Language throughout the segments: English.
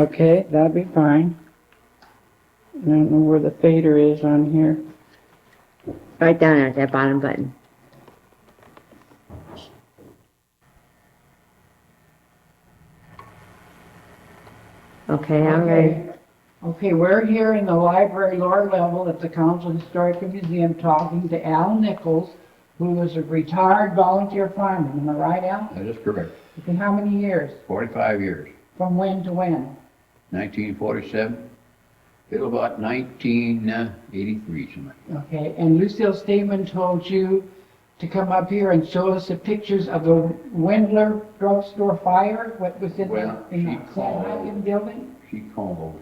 Okay, that'll be fine. I don't know where the fader is on here. Right down there at that bottom button. Okay, I'm ready. Okay, we're here in the library lower level at the Collinsville Historical Museum talking to Al Nichols, who was a retired volunteer fireman. Am I right, Al? That is correct. Okay, how many years? 45 years. From when to when? 1947 till about 1983, something. Okay, and Lucille Stamen told you to come up here and show us the pictures of the Wendler drugstore fire, what was in Well, the she called. Sandhagen building? She called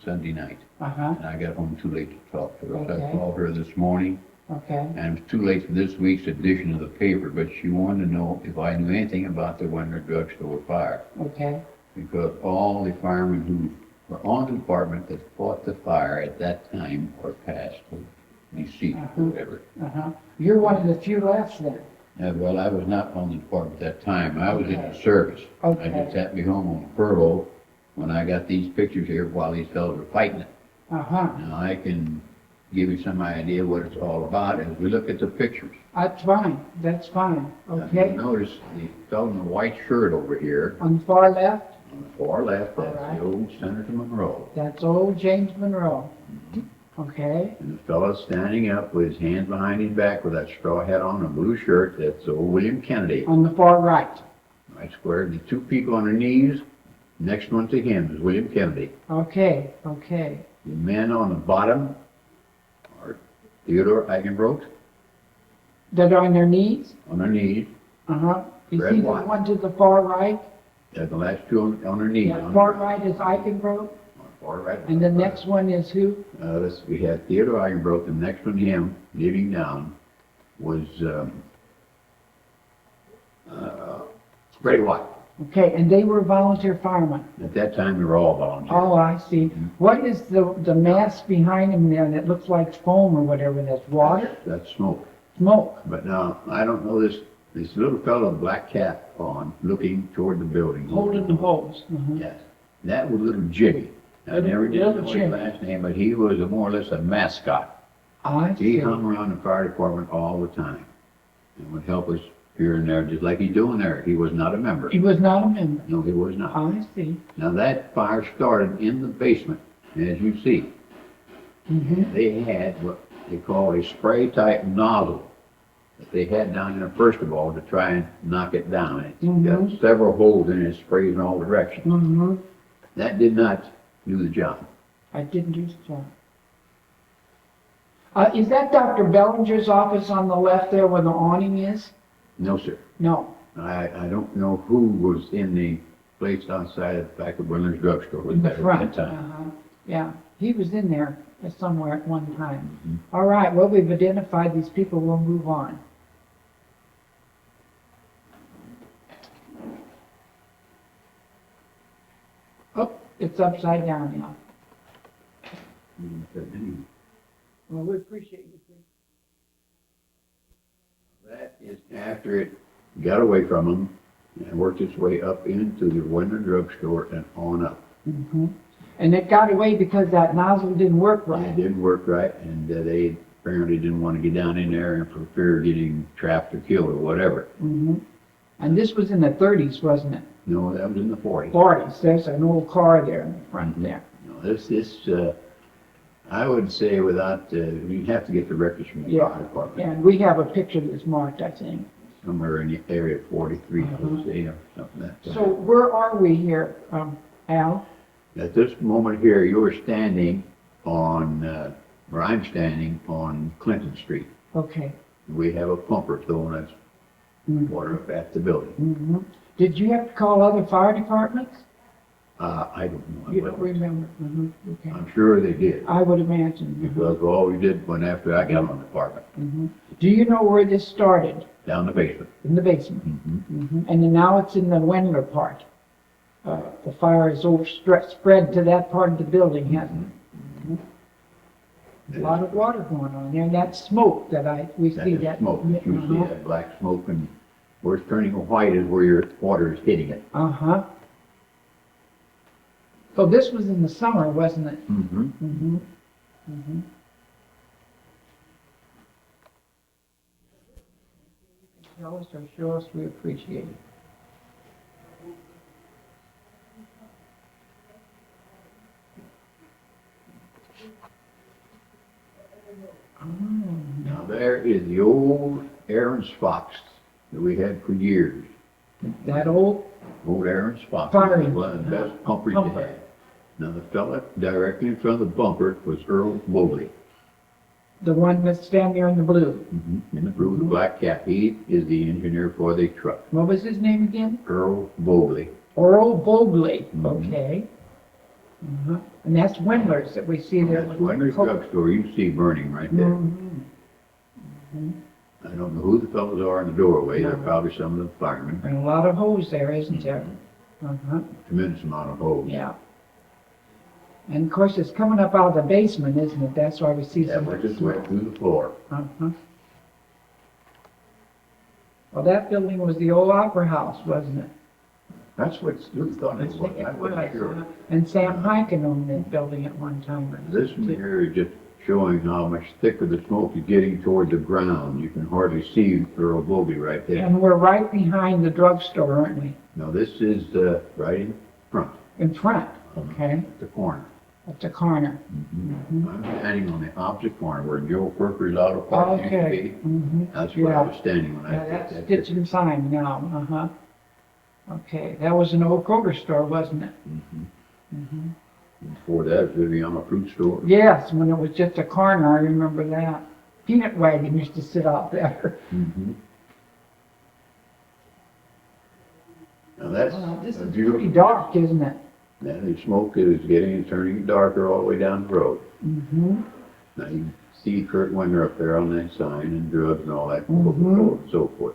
Sunday night, Uh-huh, and I got home too late to talk to her. So Okay. I called her this morning, okay, and it was too late for this week's edition of the paper, but she wanted to know if I knew anything about the Wendler drugstore fire. okay, Because all the firemen who were on the department that fought the fire at that time were passed, or deceased, or whatever. uh-huh. You're one of the few left then? Well, I was not on the department at that time. I was in the service. I Okay. just happened to be home on furlough when I got these pictures here while these fellows were fighting it. Uh-huh, Now, I can give you some idea what it's all about as we look at the pictures. that's fine, Now, okay? you notice the fellow in the white shirt over here, On the far left, on the far left, that's All right. the old Senator Monroe. that's old James Monroe. Okay, And the fellow standing up with his hands behind his back with that straw hat on and a blue shirt, that's old William Kennedy. on the far right. Right square, the two people on their knees, next one to him is William Kennedy. Okay, okay, The men on the bottom are Theodore Eichenbrot that are on their knees? on their knees, Uh-huh. You Red see the one. one to the far right? the last two on their knees. Yeah, far right is Eichengrove, On far right. and the next one is who? We had Theodore Eichenbrot, the next one to him, kneeling down, was Ray Watt. Okay, and they were volunteer firemen. At that time, we were all volunteers. Oh, I see. What is the mass behind them there that looks like foam or whatever? That's water? That's smoke. Smoke? But now, I don't know this little fellow with a black cap on, looking toward the building. Holding the hose? Mhm. Yes, that was little Jimmy. I never did Little know his Jimmy. last name, but he was more or less a mascot. I He see. hung around the fire department all the time and would help us here and there, just like he's doing there. He was not a member. He was not a member. No, he was not. I see. Now, that fire started in the basement, as you see. Mhm. They had what they call a spray-type nozzle that they had down there, first of all, to try and knock it down. It's got Mhm. several holes in it, it sprays in all directions. Mm-hmm. That did not do the job. I didn't do the job. Is that Dr. Bellinger's office on the left there where the awning is? No, sir. No. I don't know who was in the place outside of the back of Wendler's drugstore with In the that at front. that time. Uh-huh. Yeah, he was in there somewhere at one time. Mhm. All right, well, we've identified these people. We'll move on. Oh, it's upside down now. Well, we appreciate you. That is after it got away from them and worked its way up into the Wendler drugstore and on up. Mm-hmm. And it got away because that nozzle didn't work It right. didn't work right, and they apparently didn't want to get down in there and for fear of getting trapped or killed or whatever. Mm-hmm. And this was in the 30s, wasn't it? No, that was in the 40s. 40s. There's an old car there in the front there. No, I would say without, you'd have to get the records from the Yeah. fire department. And we have a picture that's marked, I think. Somewhere in the area of 43, Uh-huh. Jose, or something like that. So where are we here, Al? At this moment here, you're standing on, where I'm standing on Clinton Street. Okay. We have a pumper throwing us Mhm. water up at the building. Mm-hmm. Did you have to call other fire departments? I don't know. You don't remember? Mm-hmm. Okay. I'm sure they did, I would imagine. because all we did when after I got on the department, Mm-hmm. Do you know where this started? down the basement. In the basement. Mhm. Mm-hmm. And then now it's in the Wendler part. The fire is spread to that part of the building, hasn't it? A lot of water going on there, and that smoke that we That see is that. smoke. You see Uh-huh. that black smoke, and where it's turning white is where your water is hitting it. Uh-huh. So this was in the summer, wasn't it? Mm-hmm. Mm-hmm. Mm-hmm. Tell us or show us, we appreciate it. Oh, Now there is the old Aaron's Fox that we had for years. that old, Old Aaron's Fox Fire was one of the best pumpers pumper. they had. Now the fella directly in front of the bumper was Earl Mobley. the one that's standing there in the blue. In the blue with the black cap. He is the engineer for the truck. What was his name again? Earl Mobley. Earl Bogley, Mhm. okay. Uh-huh. And that's Wendler's that we see there. That's Wendler's drugstore you see burning right there. Mhm. I don't know who the fellows are in the doorway. They're No. probably some of the firemen. And a lot of hose there, isn't there? Uh-huh, Tremendous amount of hose. yeah. And of course, it's coming up out of the basement, isn't it? That's why we see That so was much just went smoke. through the floor. Uh-huh. Well, that building was the old Opera House, wasn't it? That's what Stu thought I it was. think I it wasn't was, sure. And Sam Hyken owned that building at one time. This one here is just showing how much thicker the smoke is getting toward the ground. You can hardly see Earl Mobley right there. And we're right behind the drugstore, aren't we? Now this is right in front, In front, okay, at the corner. at the corner. I'm standing on the opposite corner where Joe Perker's Auto Parts used to Okay. be. Mhm. That's where I Yeah. was standing when I Yeah, took that's that Stitch picture. and Sign now, uh-huh. Okay, that was an old Kroger store, wasn't it? Before that, it was Viviana Fruit Store. Yes, when it was just a corner, I remember that. Peanut wagon used to sit out there. Now that's Wow, this a is beautiful. pretty dark, isn't it? Now the smoke is getting, turning darker all the way down the road. Mm-hmm. Now you can see Kurt Winger up there on that sign and drugs and all that, Mhm. and so forth.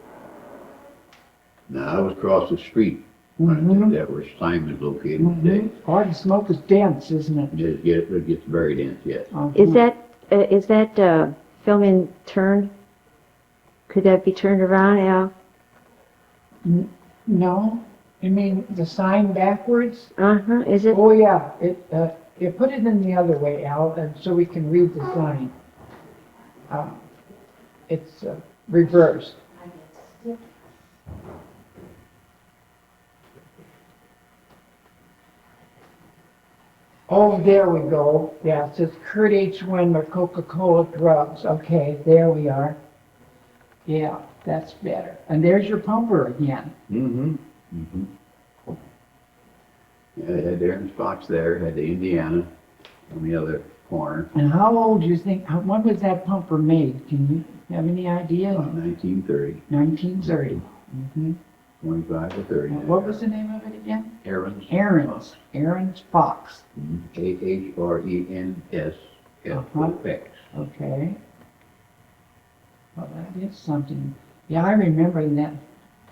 Now I was across the street when I Mhm. did that where Simon's located today. Mm-hmm. Oh, the smoke is dense, isn't it? It gets very dense, yes. Uh-huh. Is that filming turned? Could that be turned around, Al? No? You mean the sign backwards? Uh-huh, is it? Oh, yeah, you put it in the other way, Al, and so we can read the sign. It's reversed. Oh, there we go. Yeah, it says Kurt H. Wendler, Coca-Cola Drugs. Okay, there we are. Yeah, that's better. And there's your pumper again. Yeah, they had Aaron's Fox there, had the Indiana on the other corner, And how old do you think, when was that pumper made? Can you have any idea? about 1930, 1930. Mm-hmm. 25 to 30. What was the name of it again? Aaron's. Aaron's Fox. Ahrens F-O-X. Okay. Well, that is something. Yeah, I remember that.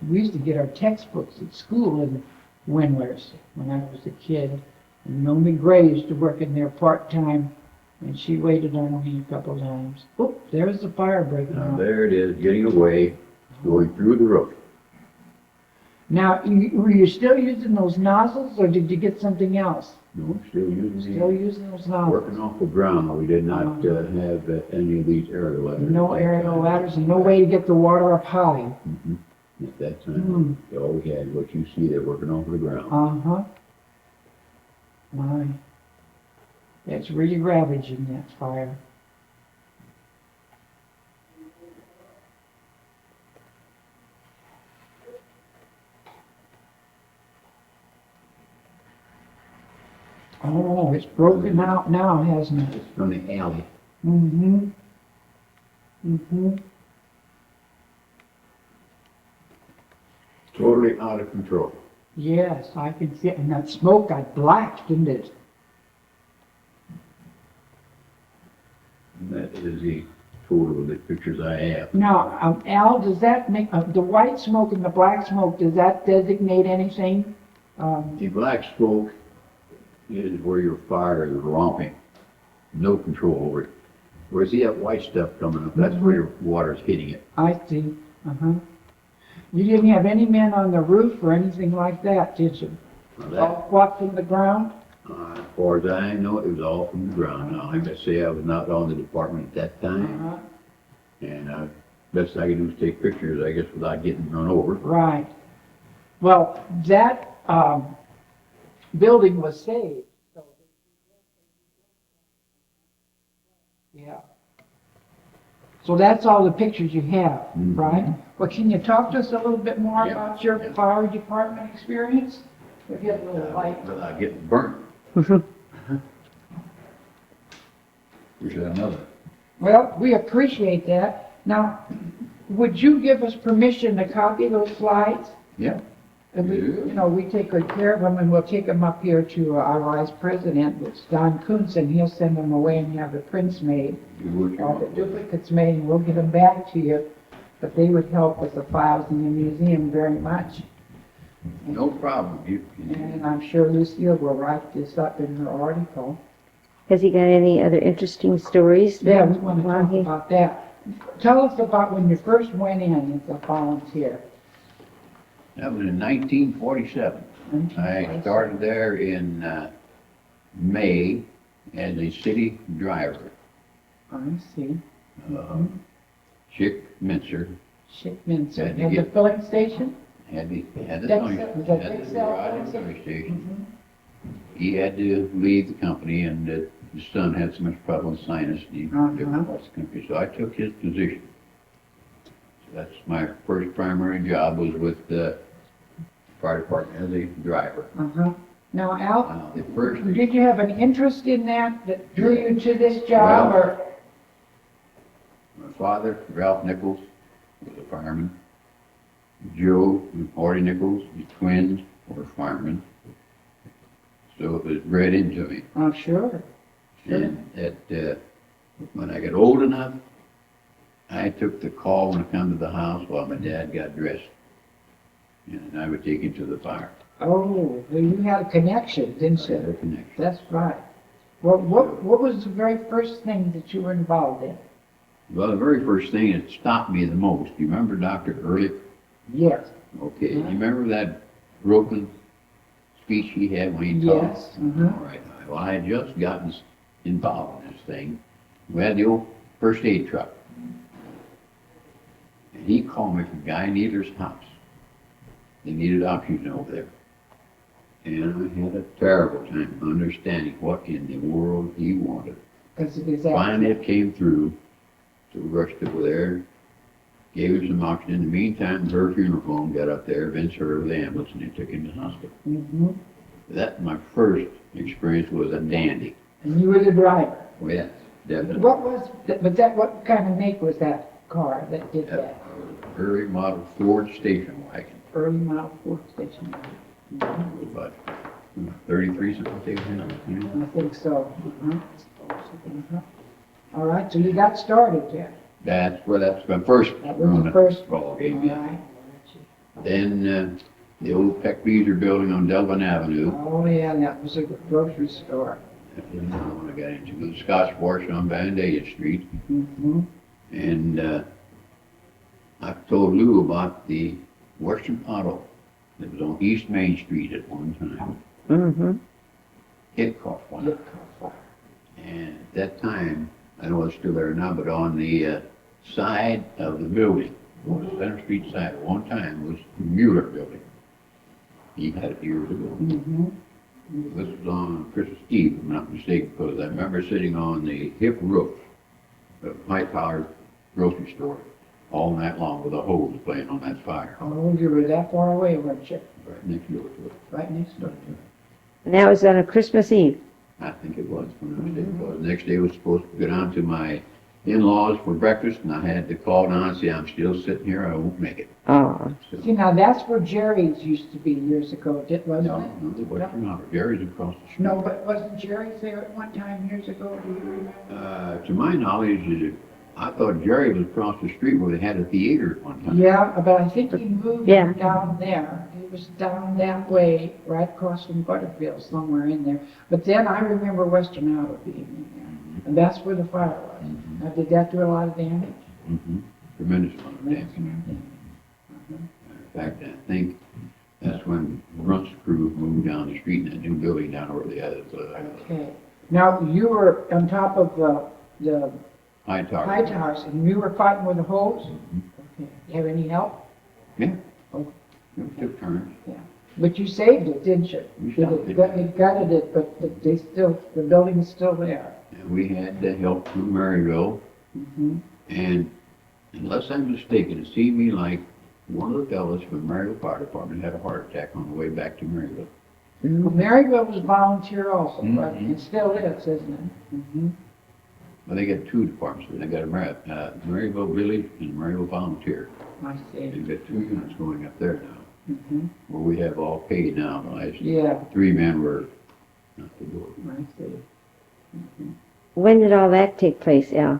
We used to get our textbooks at school in Wendler's when I was a kid. And Naomi Gray used to work in there part-time, and she waited on me a couple times. Oop, there's the fire breaking Now out. there it is, getting away, going through the roof. Now, were you still using those nozzles, or did you get something else? No, still using Still the, using those nozzles? working off the ground. We did not have any of these aerial ladders. No aerial ladders and no way to get the water up high. At that time, all we had, what you see there, working off the ground. Uh-huh. My. It's really ravaging, that fire. Oh, it's broken out now, hasn't it? It's from the alley. Mm-hmm. Mm-hmm. Totally out of control. Yes, I can see it. And that smoke got black, didn't it? And that is the total of the pictures I have. Now, Al, does that make, the white smoke and the black smoke, does that designate anything? The black smoke is where your fire is romping. No control over it. Whereas you have white stuff coming up, that's where your water's hitting it. I see, uh-huh. You didn't have any men on the roof or anything like that, did you? Now that, All what from the ground? As far as I know, it was all from the ground. Now, like I say, I was not on the department at that time, Uh-huh. and best I could do is take pictures, I guess, without getting run over. Right. Well, that, building was saved. So yeah. So that's all the pictures you have, Mhm. right? Well, can you talk to us a little bit more Yeah, about your yeah. fire department experience? If you have a little light. Without getting burnt. Here's another. Well, we appreciate that. Now, would you give us permission to copy those slides? Yeah. And we, Yeah. we take good care of them, and we'll take them up here to our vice president, it's Don Kuntz, and he'll send them away and have the prints made, Do what you or the want. duplicates made, and we'll get them back to you. But they would help with the files in the museum very much. No problem. And I'm sure Lucille will write this up in her article. Has he got any other interesting stories? Yeah, we want to while talk he- about that. Tell us about when you first went in as a volunteer. That was in 1947. I started there in May as a city driver. I see. Chick Mincer Shipments, Had to at the get- filling station? had the Dexter- filling- was that had the Dexter garage and filling filling station. Mhm. He had to leave the company, and his son had so much trouble with sinus, he Uh-huh. different parts of the country, so I took his position. So that's my first primary job, was with the fire department as a driver. Uh-huh. Now, Al, The first, did you have an interest in that drew you to this job, Well- or? my father, Ralph Nichols, was a fireman. Joe and Artie Nichols, the twins, were firemen. So it was bred into me. Oh, sure. Sure. And when I got old enough, I took the call when I come to the house while my dad got dressed. And I would take him to the fire. Oh, well, you had a connection, didn't I had a you? connection. That's right. Well, what was the very first thing that you were involved in? Well, the very first thing that stopped me the most, do you remember Dr. Ehrlich? Yes. Okay, you remember that broken speech he had when he talked? Yes. Mhm. All right. Well, I had just gotten involved in this thing. We had the old first aid truck. And he called me from Guy Needler's house. They needed oxygen over there. And I had a terrible time understanding what in the world he wanted. Because it is that. Finally, it came through. So we rushed over there, gave him some oxygen. In the meantime, her funeral home got up there, Vince heard of the ambulance, and they took him to the hospital. Mm-hmm. That, my first experience, was a dandy. And you were the driver. Well, yes, definitely. What kind of make was that car that did that? Early model Ford station wagon. Early model Ford station. It was about 33 something they were in, you know. I think so. Uh-huh. Uh-huh. All right, so you got started there. That's my first. That was the first. ball All game. Yeah. right. Then the old Peck Beezer building on Delvin Avenue. Oh, yeah, that was a grocery store. That was another one I got into. The Scotch Wash on Vandalia Street. Mm-hmm. And I told Lou about the Western Auto that was on East Main Street at one time. Mm-hmm. It caught fire. And at that time, I don't know if it's still there now, but on the side of the building, on the Center Street side, at one time was the Mueller Building. He had it years ago. Mm-hmm. This was on Christmas Eve, if I'm not mistaken, because I remember sitting on the hip roof of a high-powered grocery store all night long with a hose playing on that fire, Oh, you were that far away, weren't you? right next door to it. Right next door to it. And that was on a Christmas Eve. I think it was, when I was mistaken, because the next day was supposed to go down to my in-laws for breakfast, and I had to call down and say, I'm still sitting here, I won't make it. Oh, So, See, now that's where Jerry's used to be years ago, wasn't no, it? no, the Western Auto, Gary's across the street. No, but wasn't Jerry's there at one time years ago, do you remember? To my knowledge, I thought Jerry was across the street where they had a theater at one time. Yeah, but I think he moved Yeah. down there. He was down that way, right across from Butterfield, somewhere in there. But then I remember Western Auto being in there, and that's where the fire was. Mhm. Now, did that do a lot of damage? Mhm. Tremendous amount of damage. Mhm. In fact, I think That's when Runt's crew moved down the street in that new building down where they had Okay. Now, you were on top of the high tower. high towers, and you were fighting with a hose? Mhm. Okay. You have any help? Yeah. Oh. It took turns. But you saved it, didn't you? We It gutted it, but the building is still there. And we had help from Maryville, Mm-hmm. and unless I'm mistaken, it seemed me like one of the fellows from Maryville Fire Department had a heart attack on the way back to Maryville. Well, Maryville was volunteer also, but Mhm. it still is, isn't it? Mm-hmm. Well, they got two departments. They got a Maryville Village and Maryville Volunteer. I see. They've got 2 units going up there now, Mm-hmm. where we have all paid now. The last Yeah, 3 men were not the door. I see. When did all that take place, Al?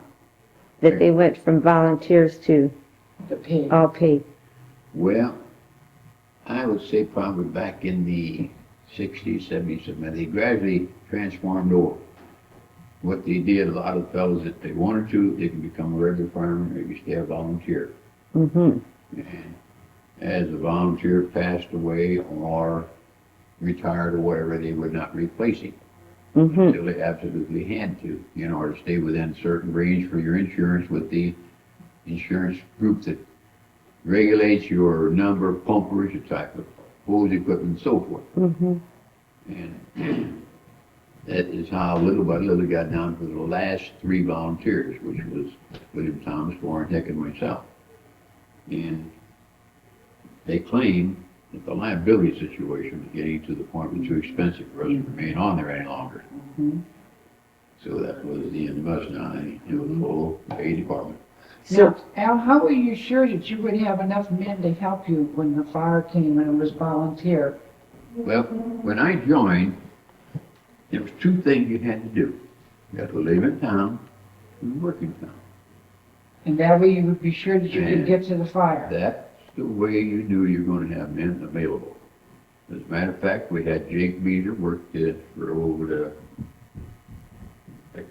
That they went from volunteers to The pig. all paid? Well, I would say probably back in the 60s, 70s, something. They gradually transformed over. What they did, a lot of the fellows, if they wanted to, they could become a regular fireman, maybe stay a volunteer. Mm-hmm. And as a volunteer passed away or retired or whatever, they would not replace him. Mm-hmm. Until they absolutely had to, in order to stay within certain range for your insurance with the insurance group that regulates your number of pumpers, your type of hose equipment, and so forth. Mm-hmm. And that is how little by little got down to the last 3 volunteers, which was William Thomas, Warren Hick, and myself. And they claim that the liability situation was getting to the point where it was too expensive for us to remain on there any longer. Mhm. So that was the end of us now. It was full pay department. So, Now, Al, how were you sure that you would have enough men to help you when the fire came and it was volunteer? Well, when I joined, there was 2 things you had to do. You had to live in town and work in town. And that way you would be sure that you Yeah. could get to the fire. That's the way you knew you were going to have men available. As a matter of fact, we had Jake Beezer worked for over the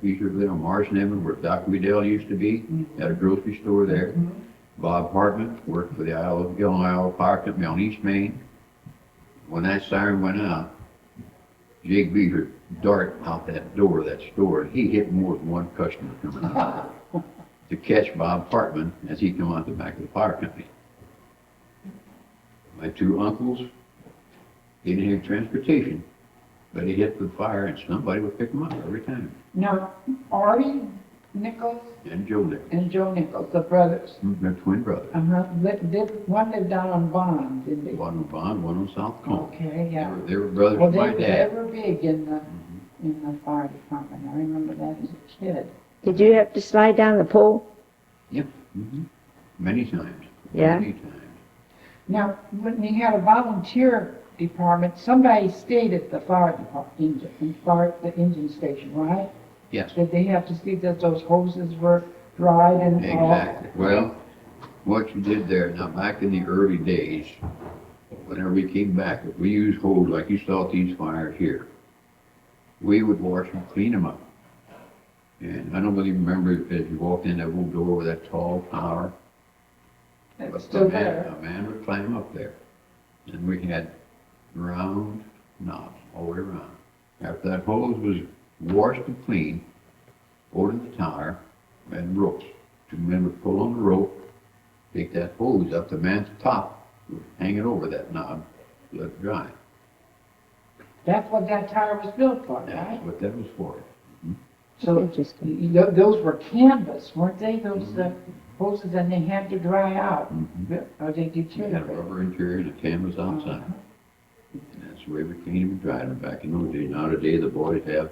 Beezer lived on Morrison Avenue where Dr. Weedell used to be, had a grocery store there. Mhm. Bob Hartman worked for the Iowa Fire Company on East Main. When that siren went out, Jake Beezer darted out that door of that store, and he hit more than one customer coming out to catch Bob Hartman as he came out the back of the fire company. My 2 uncles didn't have transportation, but he hit the fire and somebody would pick him up every time. Now, Artie Nichols And Joe Nichols, and Joe Nichols, the brothers, they're twin brothers. one lived down on Bond, didn't they? One on Bond, one on South Cone. Okay, yeah. They were brothers Well, of my they dad. were big in the fire department. I remember that as a kid. did you have to slide down the pole? Mhm. Many times. Yeah. Many times. Now, when you had a volunteer department, somebody stayed at the fire department, the engine station, right? Yes. Did they have to see that those hoses were dried and all? Exactly. Well, what you did there, now back in the early days, whenever we came back, if we used hose like you saw at these fires here, we would wash them, clean them up. And I don't really remember if you walked in that little door with that tall tower. It's But still a man- there. A man would climb up there. And we had round knobs all the way around. After that hose was washed and cleaned, over to the tower, and ropes. 2 men would pull on the rope, take that hose up, the man at the top would hang it over that knob, let it dry. That's what that tire was built for, That's right? what that was for. So Interesting. those were canvas, weren't they? Those hoses, and they had to dry out, or they We had a deteriorate. rubber interior and a canvas outside. And that's the way we cleaned them and dried them back in those days. Now today, the boys have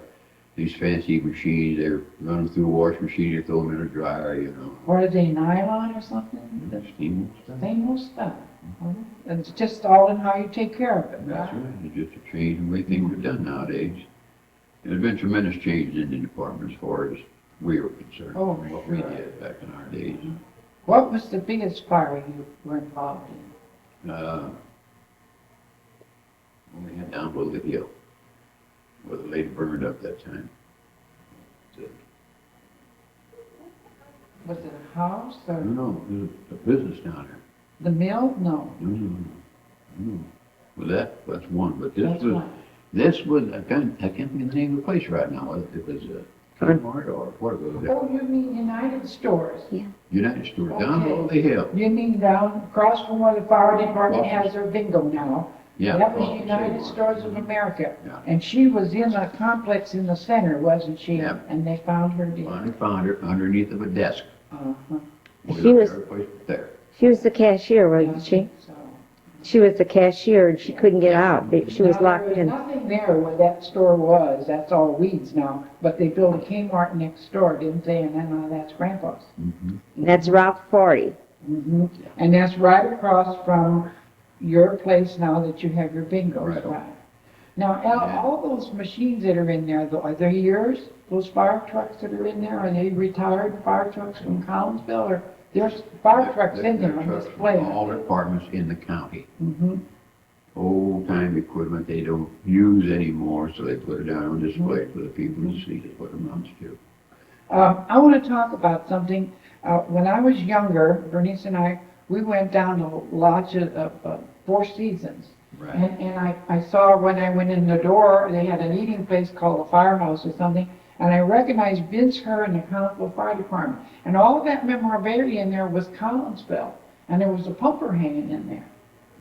these fancy machines, they run them through a wash machine, you throw them in a dryer, you know. What are they, nylon or something? The Steam stuff. same old stuff. And it's just all in how you take care of it, That's right? right, it's just a change in the way things are done nowadays. There's been tremendous changes in the department as far as we were concerned, Oh, what we sure. did back in our days. What was the biggest fire you were involved in? When we had down below the hill, where the lady burned up that time. Was it a house or No, it was a business down there. the mill? No. No. Well, that's one, but That's one. this was, I can't think of the name of the place right now. It was Kmart or what was it? Oh, you mean United Stores? United Store, down Okay. below the hill. You mean down across from where the fire department has their bingo now? Yeah. That was across the United sidewalk. Stores of America. Yeah. And she was in a complex in the center, wasn't she? Yeah. And they found her dead. I found her underneath of a desk. Uh-huh. She was- Every place but there. She was the cashier, wasn't she? So- She was the cashier and she couldn't get out. She was Now, locked there was in. nothing there where that store was, that's all weeds now, but they built a Kmart next door, didn't they? And then that's Grandpa's. Mhm. That's Route 40. hmm And that's right across from your place now that you have your bingos, Right. right? Now, Al, Yeah. all those machines that are in there, are they yours? Those fire trucks that are in there, are they retired fire trucks from Collinsville, or there's fire trucks in there on Trucks display? from all departments in the county. Mm-hmm. Old time equipment they don't use anymore, so they put it down on display for the people to see. That's what it amounts to. I want to talk about something. When I was younger, Bernice and I, we went down to lots of Four Seasons. Right. And I saw when I went in the door, they had an eating place called the Firehouse or something, and I recognized Vince Herr and the Collinsville Fire Department. And all of that memorabilia in there was Collinsville, and there was a pumper hanging in there.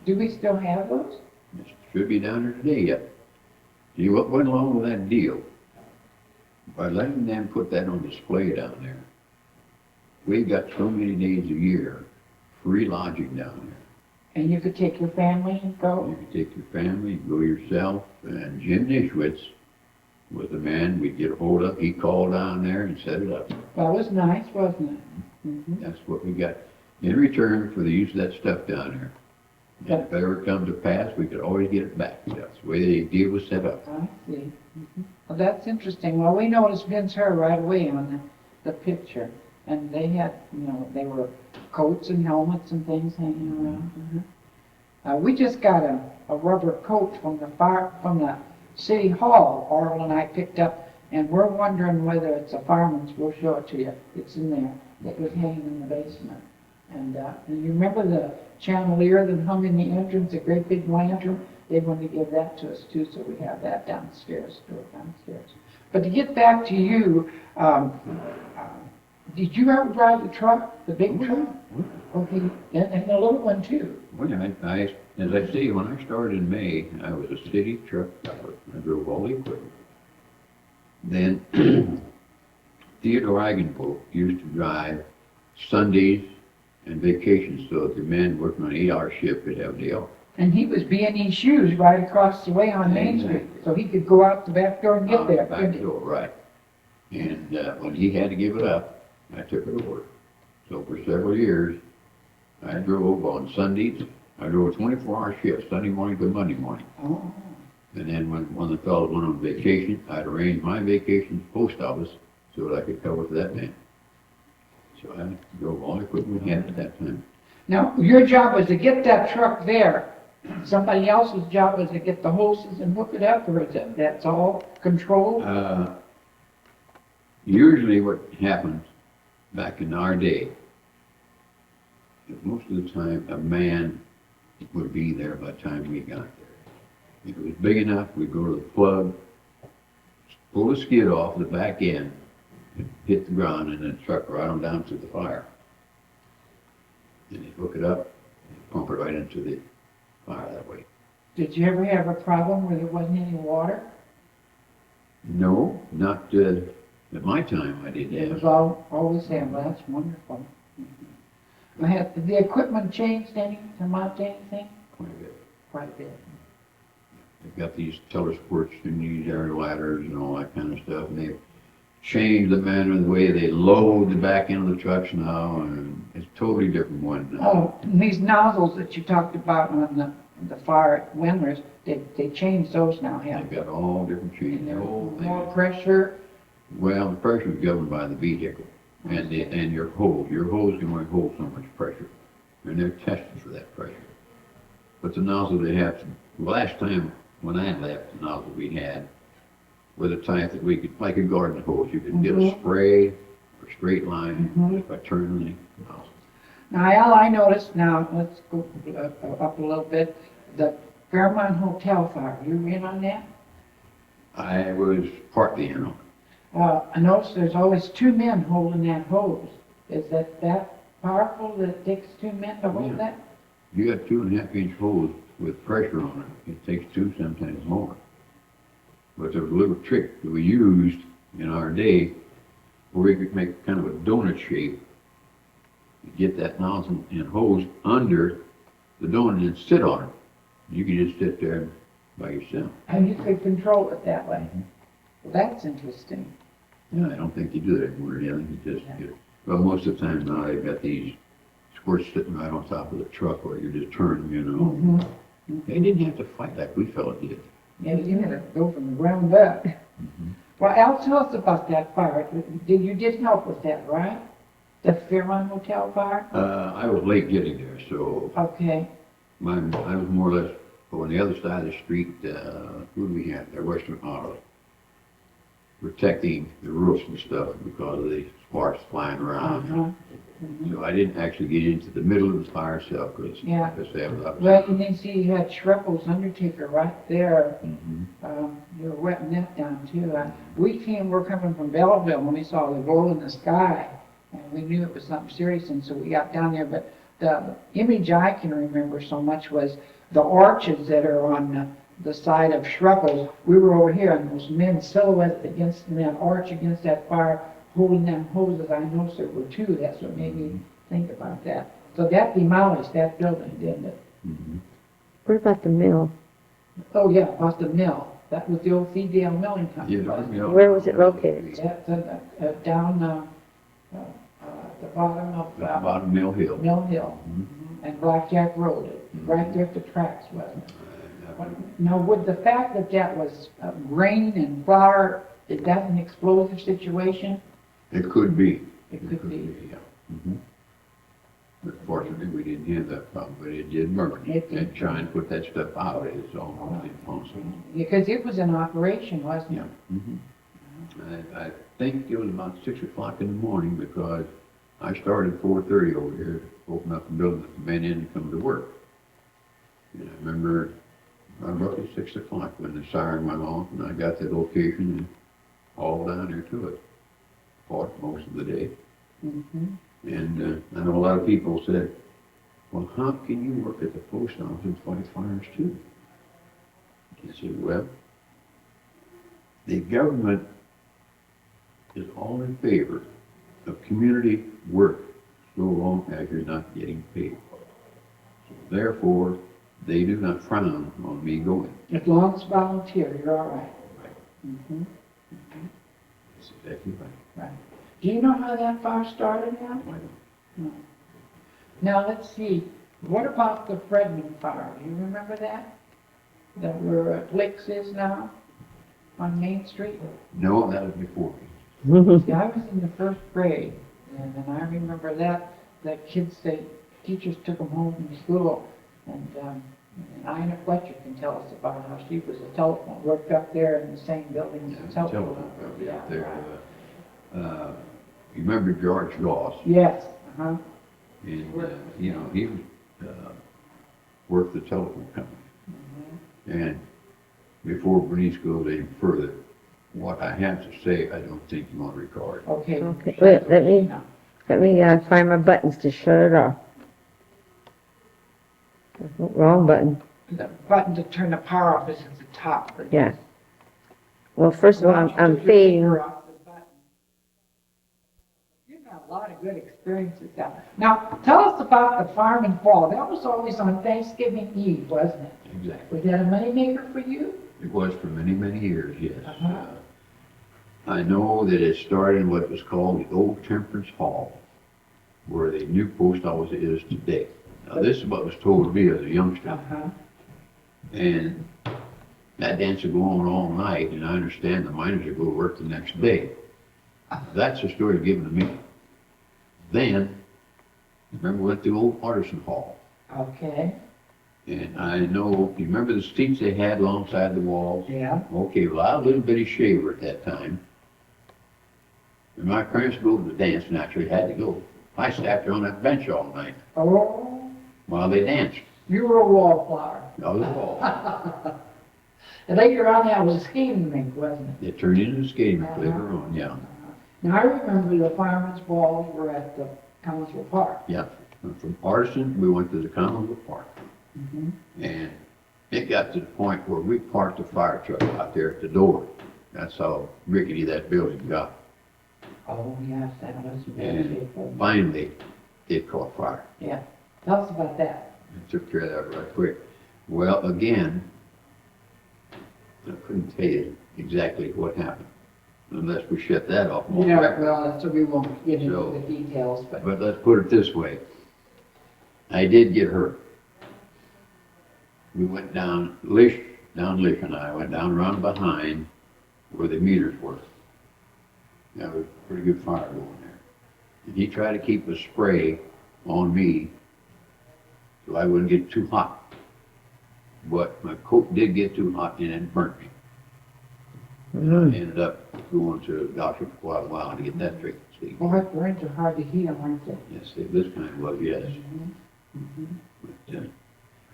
Do we still have those? It should be down there today yet. See, what went along with that deal? By letting them put that on display down there, we got so many days a year, free lodging down there. And you could take your family and You go? could take your family, you go yourself, and Jim Nischwitz was the man we'd get a hold of. He called down there and set it up. That was nice, wasn't it? Mm-hmm. That's what we got in return for the use of that stuff down there. And if it ever come to pass, we could always get it back. That's the way the deal was set up. I see. Well, that's interesting. Well, we noticed Vince Herr right away on the picture. And they had, they were coats and helmets and things hanging around. We just got a rubber coat from the city hall, Orl and I picked up, and we're wondering whether it's a fireman's. We'll show it to you. It's in there. It was hanging in the basement. And you remember the chandelier that hung in the entrance, a great big lantern? They wanted to give that to us too, so we have that downstairs, stored downstairs. But to get back to you, did you ever drive the truck, the big truck? Okay, and the little one too? Well, as I say, when I started in May, I was a city truck driver. I drove all the equipment. Then Theodore Eigenfolk used to drive Sundays and vacations, so the men working on an 8-hour shift could have a day off. And he was B&E Shoes right across the way on Main Street, Exactly. so he could go out the back door and get Out there. the back door, right. And when he had to give it up, I took it over. So for several years, I drove on Sundays. I drove a 24-hour shift, Sunday morning to Monday morning. Oh, And then when the fellows went on vacation, I'd arrange my vacation at the post office so that I could cover for that man. So I drove all the equipment we had at that time. now, your job was to get that truck there. Somebody else's job was to get the hoses and hook it up, or is that's all controlled? Usually what happens back in our day, most of the time a man would be there by the time we got there. If it was big enough, we'd go to the plug, pull the skid off the back end, and hit the ground, and then truck right on down to the fire. And they'd hook it up, and pump it right into the fire that way. Did you ever have a problem where there wasn't any water? No, not at my time I didn't It have. was always there. Well, that's wonderful. Has the equipment changed any, amount to anything? Quite a bit. Quite a bit. They've got these telesports and these air ladders and all that kind of stuff, and they've changed the manner, the way they load the back end of the trucks now, and it's totally different one now. Oh, and these nozzles that you talked about on the fire windlers, they changed those now, haven't They've got all different they? changes, And the they're whole more thing. pressure. Well, the pressure is governed by the vehicle and your hose. Your hose can only hold so much pressure, and they're tested for that pressure. But the nozzle they have, the last time when I left, the nozzle we had were the type that we could, like a garden hose, you could get a Mhm. spray or straight line Mhm. just by turning the nozzle. Now, Al, I noticed, now, let's go up a little bit, the Fairmont Hotel fire, you were in on that? I was partly in on it. I noticed there's always two men holding that hose. Is that powerful that it takes two men to hold Yeah. that? You got 2.5-inch hose with pressure on it. It takes two, sometimes more. But there's a little trick that we used in our day where we could make kind of a donut shape. Get that nozzle and hose under the donut and sit on it. You could just sit there by yourself. And you could control it that way. Well, that's interesting. Yeah, I don't think you do that anymore. I think you just get, well, most of the time now they've got these squirts sitting right on top of the truck where you just turn them, you know. Mm-hmm. They didn't have to fight like we fella did. Yeah, you had to go from the ground up. Well, Al, tell us about that fire. You did help with that, right? The Fairmont Hotel fire? I was late getting there, so Okay. I was more or less on the other side of the street. Who do we have there? Western Auto. Protecting the roofs and stuff because of the sparks flying around. Uh-huh. So I didn't actually get into the middle of the fire itself because Yeah. they have a lot of. Well, and then see, you had Schreppel's Undertaker right there. Mhm. You were wetting that down too. We're coming from Belleville when we saw the glow in the sky, and we knew it was something serious, and so we got down there. But the image I can remember so much was the arches that are on the side of Schreppel's. We were over here, and those men silhouetted against that arch, against that fire, holding them hoses. I noticed there were two. That's what made me think about that. So that demolished that building, didn't it? Mhm. What about the mill? Oh, yeah, about the mill. That was the old Fedale Milling Company. Yeah, wasn't it? yeah. Where was it located? That's down the bottom of Bottom Mill Hill. Mill Hill and Blackjack Road, right there at the tracks, wasn't it? Now, would the fact that that was rain and flour, is that an explosive situation? It could be. It could be. Yeah. Mhm. But fortunately, we didn't have that problem, but it did burn. It did. And trying to put that stuff out is almost impossible. Because it was in operation, wasn't Yeah. it? Mhm. I think it was about 6 o'clock in the morning because I started at 4:30 over here, open up the building, let the men in and come to work. And I remember roughly 6 o'clock when the siren went off and I got the location and all down there to it. Fought most of the day. Mhm. And I know a lot of people said, well, how can you work at the post office and fight fires too? I said, well, the government is all in favor of community work so long as you're not getting paid. So therefore, they do not frown on me going. As long as volunteer, you're all right. Mhm. That's exactly right. Right. Do you know how that fire started now? I don't- No. Now, let's see, what about the Fredman fire? Do you remember that? That where Blix is now on Main Street? No, that was before me. See, I was in the first grade, and then I remember that teachers took them home from school, and Ina Fletcher can tell us about how she was a telephone, worked up there in the same building as a telephone. Telephone out there. You remember George Goss? Yes, uh-huh. And, he was, worked the telephone company. And before Bernice goes any further, what I have to say, I don't think you want to record. Okay. Okay, wait, let me find my buttons to shut it off. Wrong button. The button to turn the power off is at the top. Yeah. Well, first of all, I'm fading. You've got a lot of good experiences down there. Now, tell us about the Fireman Fall. That was always on Thanksgiving Eve, wasn't it? Exactly. Was that a moneymaker for you? It was for many, many years, yes. Uh-huh. I know that it started in what was called the Old Temperance Hall, where the new post office is today. Now, this is what was told to me as a youngster. Uh-huh. And that dance would go on all night, and I understand the miners would go to work the next day. That's the story given to me. Then, remember we went to Old Artisan Hall. Okay. And I know, you remember the seats they had alongside the walls? Yeah. Okay, well, I was a little bitty shaver at that time. And my parents go to the dance, and actually had to go. I sat there on that bench all night Oh, while they danced. You were a wallflower. I was all. And later on, that was a skating rink, wasn't it? It turned into a skating rink later on, yeah. Now, I remember the firemen's balls were at the Collinsville Park. Yeah. From Artisan, we went to the Collinsville Park. Mhm. And it got to the point where we parked the fire truck out there at the door. That's how rickety that building got. Oh, yes, that was very And shape. finally, it caught fire. Yeah, tell us about that. And took care of that right quick. Well, again, I couldn't tell you exactly what happened, unless we shut that off. Yeah, well, so we won't get into So- the details, but. But let's put it this way. I did get hurt. We went down Lish and I went down around behind where the meters were. That was a pretty good fire going there. And he tried to keep a spray on me so I wouldn't get too hot. But my coat did get too hot and it burnt me. And I ended up going to the doctor for quite a while to get that fixed. See? Boy, burns are hard to heal, aren't they? Yes, this kind was, yes.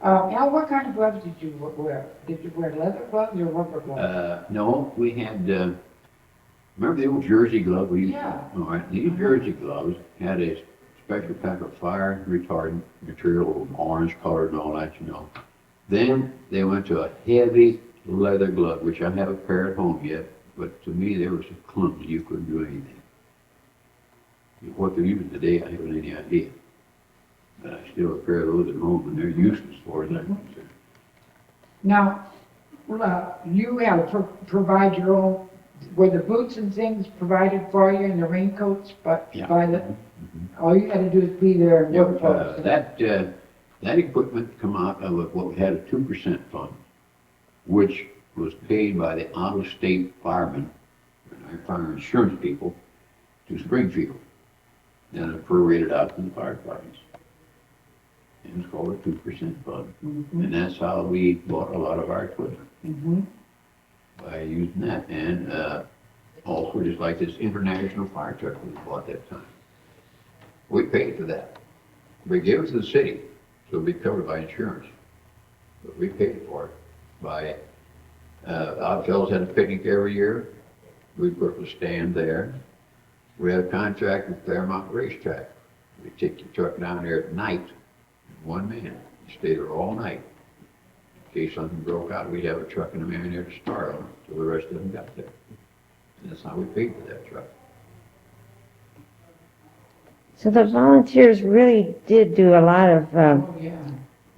But, Al, what kind of gloves did you wear? Did you wear leather gloves or rubber gloves? no, we had, remember the old jersey glove we used? Yeah. All right, these jersey gloves had a special pack of fire retardant material, orange colored and all that, you know. Then they went to a heavy leather glove, which I have a pair at home yet, but to me they were so clumsy you couldn't do anything. What they're using today, I haven't any idea. But I still have a pair of those at home and they're useless for as I'm concerned. Now, you had to provide your own, were the boots and things provided for you and the raincoats, but Yeah. by the, all you had to do is be there and work for us. That equipment come out of what we had a 2% fund, which was paid by the out-of-state firemen, our fire insurance people, to Springfield. Then it prorated out to the fire departments. And it's called a 2% fund. Mhm. And that's how we bought a lot of our equipment, Mhm. by using that. And also just like this international fire truck we bought that time. We paid for that. We gave it to the city, so it'd be covered by insurance. But we paid for it by, our fellows had a picnic every year. We put a stand there. We had a contract with Fairmount Racetrack. We take the truck down there at night, one man, stay there all night. In case something broke out, we'd have a truck and a man there to start on until the rest of them got there. And that's how we paid for that truck. So the volunteers really did do a lot of, Oh, yeah.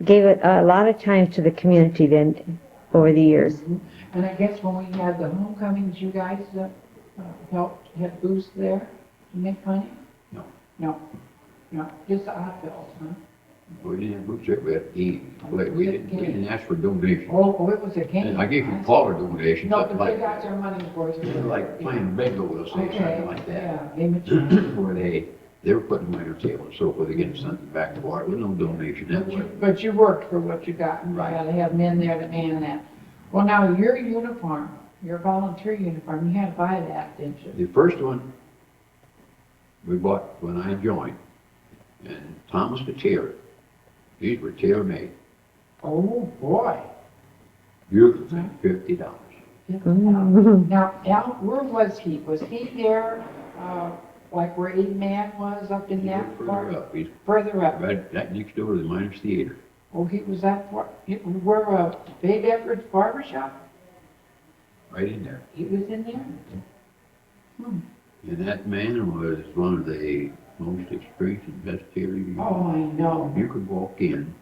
gave it a lot of time to the community then, over the years. Mhm. And I guess when we had the homecomings, you guys helped, had booths there to make money? No. No, no, just the odd fellows, huh? We didn't have boots, we had to eat. We didn't ask for donations. Oh, it was a game. And I gave you Paula donations, No, something but they like got that. their money for it. Like playing bingo, we'll say, Okay, something like that. yeah, game of chance. Where they were putting money on the table and so forth, they getting something back for it, with no donation, that way. But you worked for what you got, and you Right. gotta have men there to man that. Well, now, your uniform, your volunteer uniform, you had to buy that, didn't you? The first one we bought when I joined, and Thomas the tailor, these were tailor-made. Oh, boy. Beautiful thing, $50. Now, Al, where was he? Was he there, like where Aid Man was up in that Further part? up, he's Further up? right next door to the Miners Theater. Oh, he was that far, where, Babe Everett's barber shop? Right in there. He was in there? Hmm. And that man was one of the most experienced and best tailors you Oh, I know. You could walk in,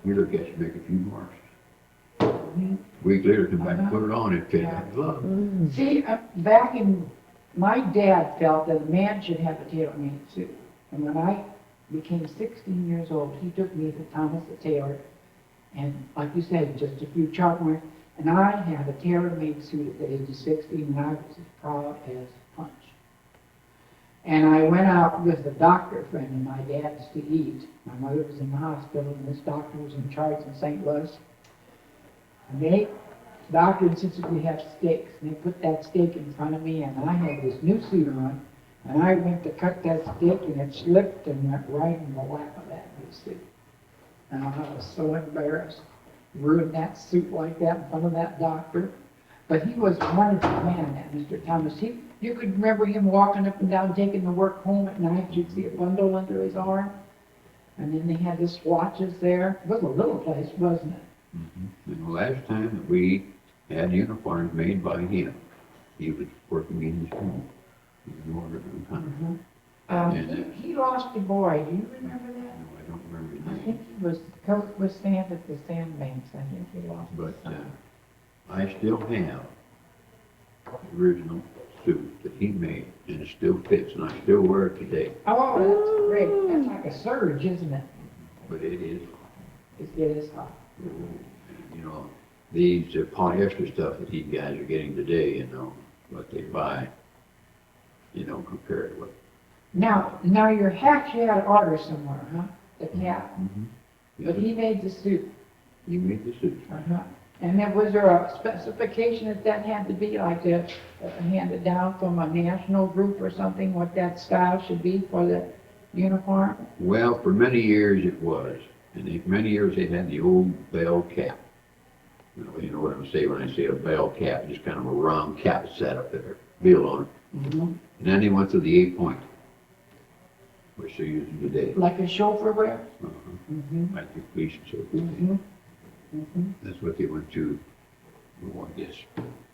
you look at you, make a few marks. Mhm. Week later, come back and put it on, it fit like a glove. See, back in, my dad felt that a man should have a tailor-made suit. And when I became 16 years old, he took me to Thomas the tailor. And like you said, just a few chalk marks. And I had a tailor-made suit at the age of 16, and I was as proud as punch. And I went out with a doctor friend of my dad's to eat. My mother was in the hospital, and this doctor was in charge in St. Louis. And the doctor insisted we have steaks, and they put that steak in front of me, and I had this new suit on, and I went to cut that steak, and it slipped and went right in the lap of that new suit. And I was so embarrassed, ruined that suit like that in front of that doctor. But he was a wonderful man, that Mr. Thomas. You could remember him walking up and down, taking the work home at night. You'd see a bundle under his arm. And then they had the swatches there. It was a little place, wasn't it? And the last time that we had uniforms made by him, he was working in his home. He was in Oregon. He lost a boy. Do you remember that? No, I don't remember his I name. think he was covered with sand at the sandbanks. I think he lost his But son. I still have the original suit that he made, and it still fits, and I still wear it today. Oh, that's great. That's like a surge, isn't it? But it is, It is hot. you know, these polyester stuff that these guys are getting today, you know, what they buy, you know, compared to what. Now your hat you had to order somewhere, huh? The cap. But he made the suit. You made the suit. Uh-huh. And then was there a specification that had to be like handed down from a national group or something, what that style should be for the uniform? Well, for many years it was, and many years they had the old bell cap. You know what I'm saying when I say a bell cap, just kind of a round cap set up there, bill on it. And then they went to the 8-point, which they're using today. Like a chauffeur wear? Like the police and so forth. That's what they went to, well, I guess,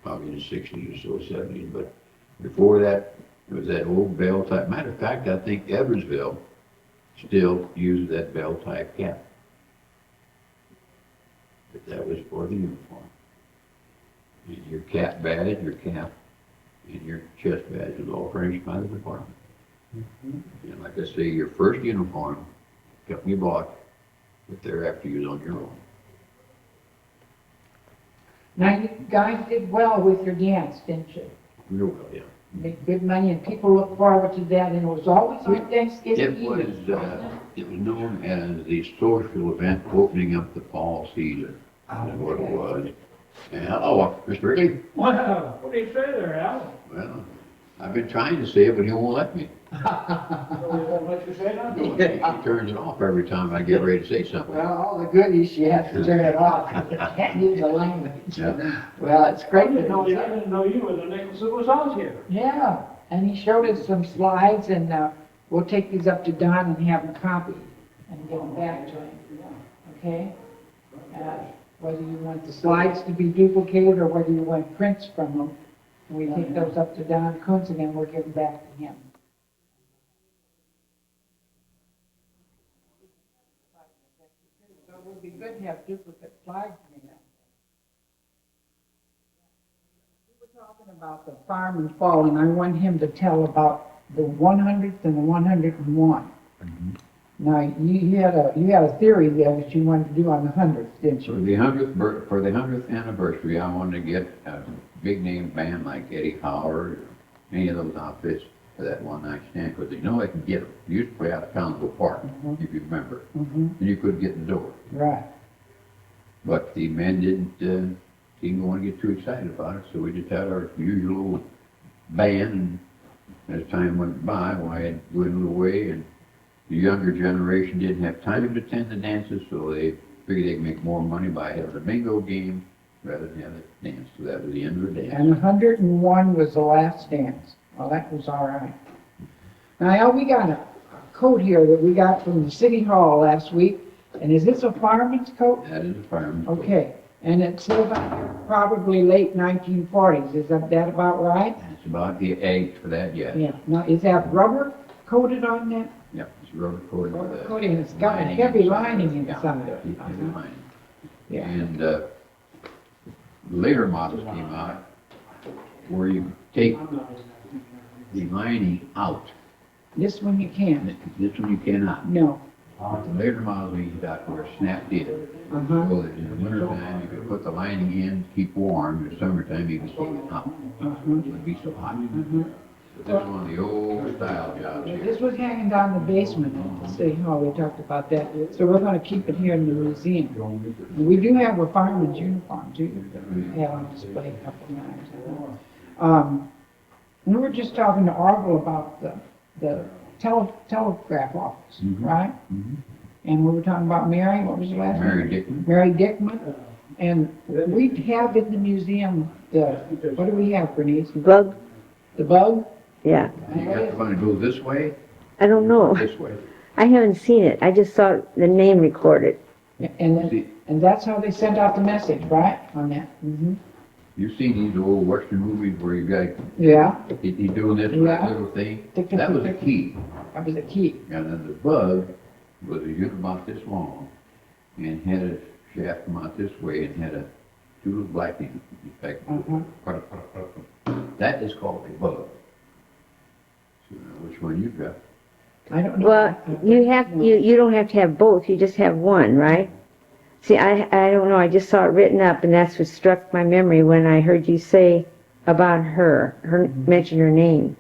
probably in the 60s or so, 70s. But before that, it was that old bell type. Matter of fact, I think Evansville still uses that bell type cap. But that was for the uniform. And your cap badge, your cap, and your chest badge was all furnished by the department. And like I say, your first uniform, company bought, but thereafter you was on your own. Now you guys did well with your dance, didn't you? Real well, yeah. Made good money and people look forward to that, and it was always on Thanksgiving It was, Eve. it was known as the social event opening up the fall season, is what it was. And, hello, Mr. Ridley. Wow, what do you say there, Al? Well, I've been trying to say it, but he won't let me. So we won't let you say He nothing? turns it off every time I get ready to say something. Well, all the goodies, you have to turn it off. You can't use the language. Yeah. Well, it's I great to didn't know know you, I you. didn't know you were the Nichols associate. Yeah, and he showed us some slides, and we'll take these up to Don and have them copied and give them back to him. Okay? Whether you want the slides to be duplicated or whether you want prints from them, we take those up to Don Kuntz and then we'll give them back to him. So it would be good to have duplicate slides made up. We were talking about the Fireman's Ball, and I want him to tell about the 100th and the 101. Now, you had a theory there that you wanted to do on the 100th, didn't For you? the 100th anniversary, I wanted to get a big name band like Eddie Howard, or any of those outfits for that one night stand, because they know they can get them. You used to play out of Collinsville Park, if you remember, and you couldn't get in the door. Right. But the men didn't seem to want to get too excited about it, so we just had our usual band, and as time went by, well, I had dwindled away, and the younger generation didn't have time to attend the dances, so they figured they could make more money by having a bingo game rather than have a dance. So that was the end of the dance. And 101 was the last dance. Well, that was all right. Now, we got a coat here that we got from the City Hall last week, and is this a fireman's coat? That is a fireman's coat. Okay, and it says on here probably late 1940s. Is that about right? That's about the age for that, yes. Yeah. Now, is that rubber coated on that? Yep, it's rubber coated with Rubber a coating, it's got a lining heavy inside. lining Yeah, inside. heavy lining. Yeah. And later models came out where you take the lining out. This one you can't. This one you cannot. No. The later models we got were snapped in. Uh-huh. So that in the wintertime, you could put the lining in, keep warm. In the summertime, you could take it out. It wouldn't be so hot. But this is one of the old style jobs here. This was hanging down in the basement at the City Hall. We talked about that. So we're going to keep it here in the museum. And we do have a fireman's uniform too that we have on display a couple times. We were just talking to Orville about the telegraph office, right? and we were talking about Mary, what was the last name? Mary Dickman. Mary Dickman, and we have in the museum, what do we have, Bernice? Bug? The bug? Yeah. You got to want to go this way, I don't know. this way. I haven't seen it. I just saw the name recorded. And that's how they sent out the message, right, on that? Mm-hmm. You see these old Western movies where you got, Yeah, he's doing this Yeah. little thing? Tick, tick, That was a tick, key. that was the key. And then the bug was a unit about this long and had a shaft come out this way and had two little black things. In fact, that is called a bug. So now which one you got? I don't know. Well, you don't have to have both. You just have one, right? See, I don't know. I just saw it written up, and that's what struck my memory when I heard you say about her mention her name.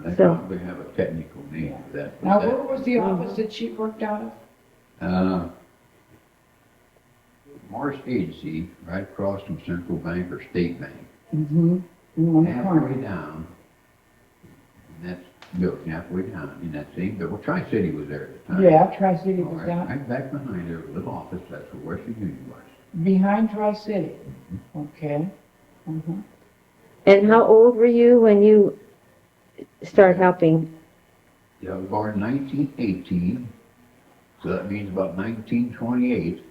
They So- probably have a technical name for that. Now, where was the office that she worked out of? Morris Agency, right across from Central Bank or State Bank. Mm-hmm. On the Halfway corner. down, and that's built halfway down in that same building. Well, Tri-City was there at the time. Yeah, Tri-City Oh, was right, down, right back behind there, little office, that's where Western Union was. behind Tri-City. Okay. Mm-hmm. And how old were you when you started helping? Yeah, I was born in 1918, so that means about 1928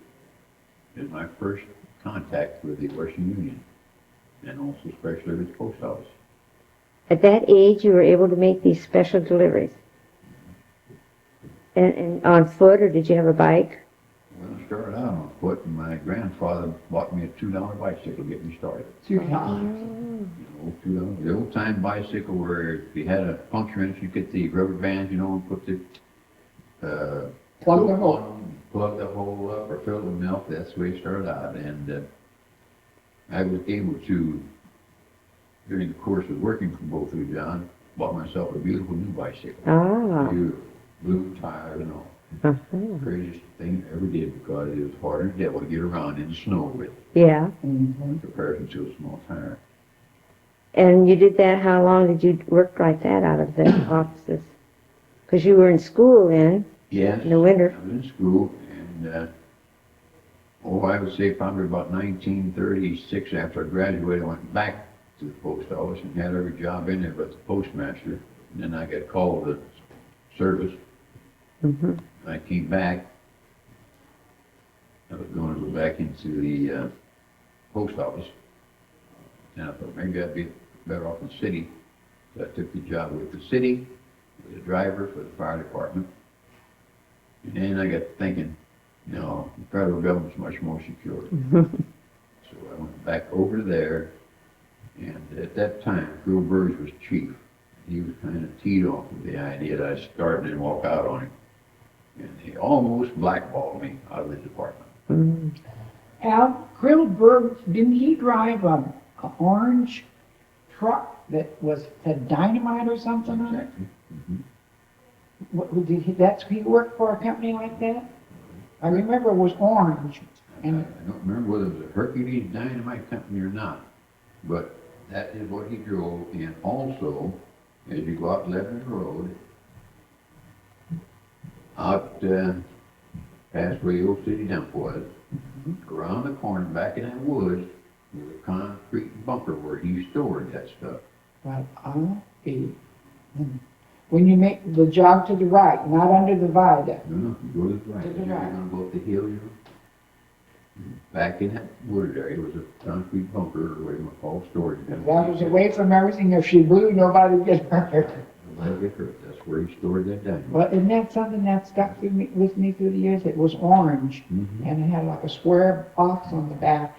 is my first contact with the Western Union, and also especially with the post office. At that age, you were able to make these special deliveries? And on foot, or did you have a bike? Well, I started out on foot, and my grandfather bought me a $2 bicycle to get me started. $2. You know, $2, the old-time bicycle where if you had a puncture in it, you get the rubber bands, you know, and put the, Plug the soap hole. on 'em, plug the hole up or fill it with milk. That's the way it started out. And I was able to, during the course of working for both of you, John, bought myself a beautiful new bicycle. Ah. Beautiful, blue tires and all. Uh-huh. Greatest thing I ever did because it was harder than devil to get around in the snow with Yeah. Mm-hmm. in comparison to a small tire. And you did that, how long did you work like that out of the offices? Because you were in school then, Yes. in the winter. I was in school, and, I would say probably about 1936, after I graduated, I went back to the post office and had every job in there but the postmaster. And then I got called to service. Mm-hmm. I came back. I was going to go back into the post office. And I thought maybe I'd be better off in the city. So I took the job with the city, as a driver for the fire department. And then I got thinking, no, the federal government's much more secure. So I went back over there, and at that time, Bill Burge was chief. He was kind of teed off with the idea that I started and walk out on him. And he almost blackballed me out of the department. Mm. Al Grillberg, didn't he drive a orange truck that had dynamite or something on it? Exactly. Mhm. He worked for a company like that? I remember it was orange. I And don't remember whether it was a Hercules Dynamite Company or not, but that is what he drove. And also, as you go out Lebanon Road, out past where the old city dump was, around the corner, back in that woods, was a concrete bunker where he stored that stuff. well, when you make the jog to the right, not under the viaduct. No, you go to the right. To the You're right. gonna go up the hill, you know. Back in that wood area was a concrete bunker, or what you want to call storage. That was away from everything. If she blew, nobody would get hurt. Nobody get hurt. That's where he stored that dynamite. Well, isn't that something that stuck with me through the years? It was orange, Mhm. and it had like a square box on the back.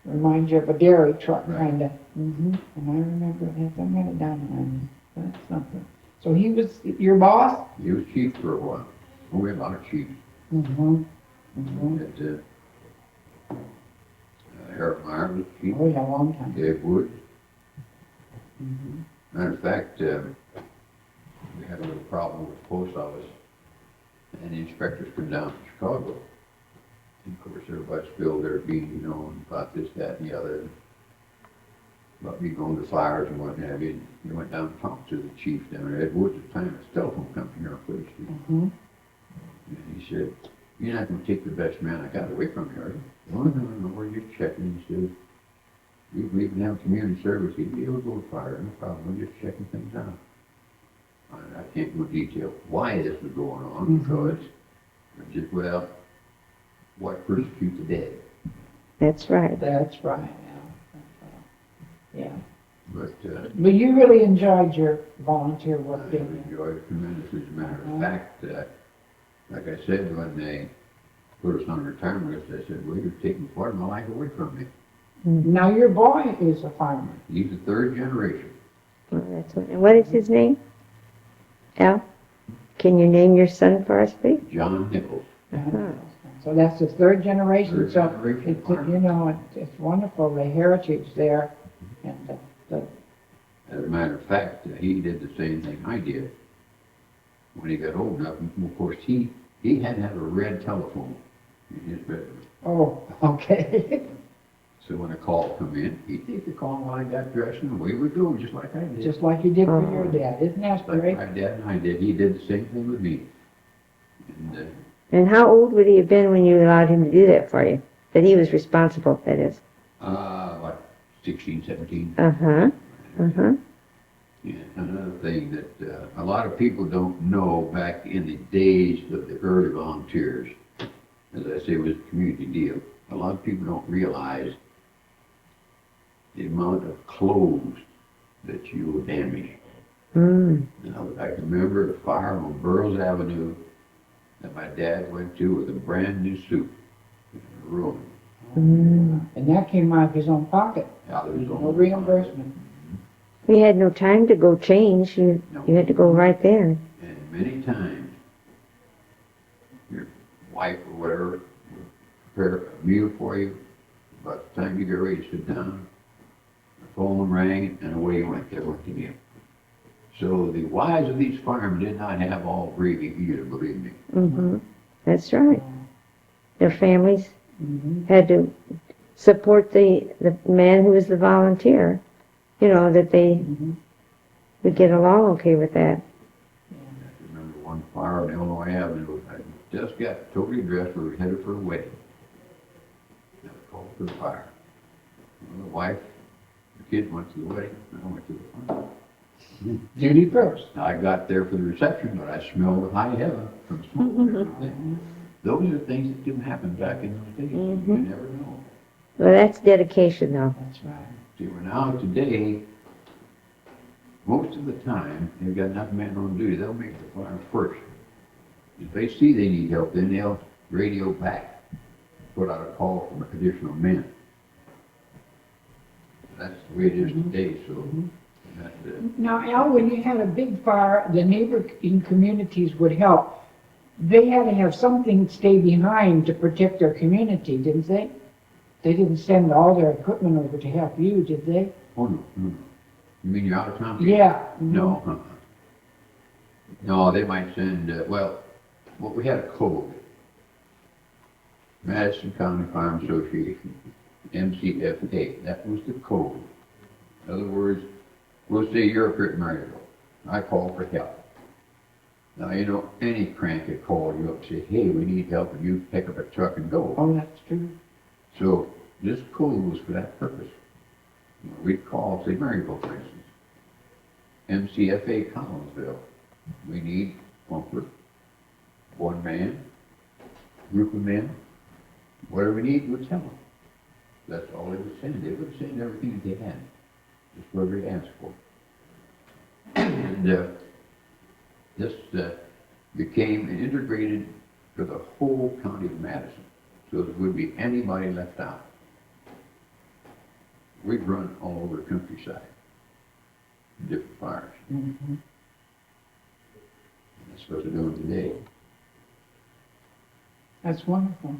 Reminds you of a dairy truck, Right. kinda. And I remember it had some kind of dynamite. That's something. So he was your boss? He was chief for a while. Oh, we had a lot of chiefs. Mm-hmm. Harold Meyer was chief. Oh, yeah, a long time. Dave Woods. Matter of fact, we had a little problem with the post office, and the inspectors come down from Chicago. And of course, everybody spilled their beans, you know, about this, that, and the other, about me going to fires and what have you. And he went down and talked to the chief down there, Ed Woods at the time, his telephone company here on Clear Street. Mm-hmm. And he said, you're not gonna take the best man I got away from you, are you? Oh, no, we're just checking, he says. We can have community service, he'd be able to go to fire, no problem, we're just checking things out. I can't go detail why this was going on, because it's just, well, why persecute the dead? That's right. That's right, yeah. Yeah. But you really enjoyed your volunteer I work, didn't you? enjoyed it tremendously. As a matter of fact, like I said, when they put us on retirement list, I said, well, you're taking part of my life away from me. Now, your boy is a fireman. He's the third generation. Well, that's what, and what is his name? Al? Can you name your son for us, please? John Nichols. So that's the third generation, Third so generation it's, fireman. you know, it's wonderful, the heritage there, and As a matter of fact, he did the same thing I did when he got old enough. And of course, he had to have a red telephone in his bedroom. oh, okay. So when a call come in, he'd take the call while I got dressed, and away we go, just like I did. Just like you did for your dad, isn't that like great? my dad and I did. He did the same thing with me. And And how old would he have been when you allowed him to do that for you? That he was responsible, that is. like 16, 17. Uh-huh, uh-huh. Yeah, another thing that a lot of people don't know, back in the days of the early volunteers, as I say, it was a community deal. A lot of people don't realize the amount of clothes that you would damage. Mm. Now, I can remember a fire on Burroughs Avenue that my dad went to with a brand new suit in a room. Mm. And that came out of his own pocket, Now, there's no reimbursement. We had no time to go change. You had to go right there. And many times, your wife or whatever would prepare a meal for you. By the time you get ready to sit down, the phone rang and away you went. They worked again. So the wives of these firemen did not have all gravy either, believe me. Mm-hmm. That's right. Their families Mhm. had to support the man who was the volunteer. You know, that they Mhm. would get along okay with that. I remember one fire on Illinois Avenue. I just got totally dressed. We were headed for a wedding. And I called for the fire. Well, the wife, the kids went to the wedding, and I went to the fire. Duty first. I got there for the reception, but I smelled the high heaven from smoke and everything. Those are things that didn't happen back in those days. You never know. Well, that's dedication, though. That's right. See, we're now today, most of the time, they've got enough men on duty, they'll make the fire first. If they see they need help, then they'll radio back, put out a call for additional men. That's the way it is today, so that's it. Now, Al, when you had a big fire, the neighboring communities would help. They had to have something stay behind to protect their community, didn't they? They didn't send all their equipment over to help you, did they? Oh, no, no, no. You mean you're out of town? Yeah. No, no, they might send, well, we had a code. Madison County Farm Association, MCFA, that was the code. In other words, we'll say you're up here at Maryville. I call for help. Now, you know, any crank could call you up and say, hey, we need help, and you pick up a truck and go. Oh, that's true. So this code was for that purpose. We'd call, say, Maryville, for instance. MCFA Collinsville. We need pumper, one man, group of men, whatever we need, we'd tell them. That's all they would send. They would send everything that they had, just whatever they asked for. And this became integrated for the whole county of Madison, so there wouldn't be anybody left out. We'd run all over the countryside, different fires. Mhm. That's what they're doing today. That's wonderful.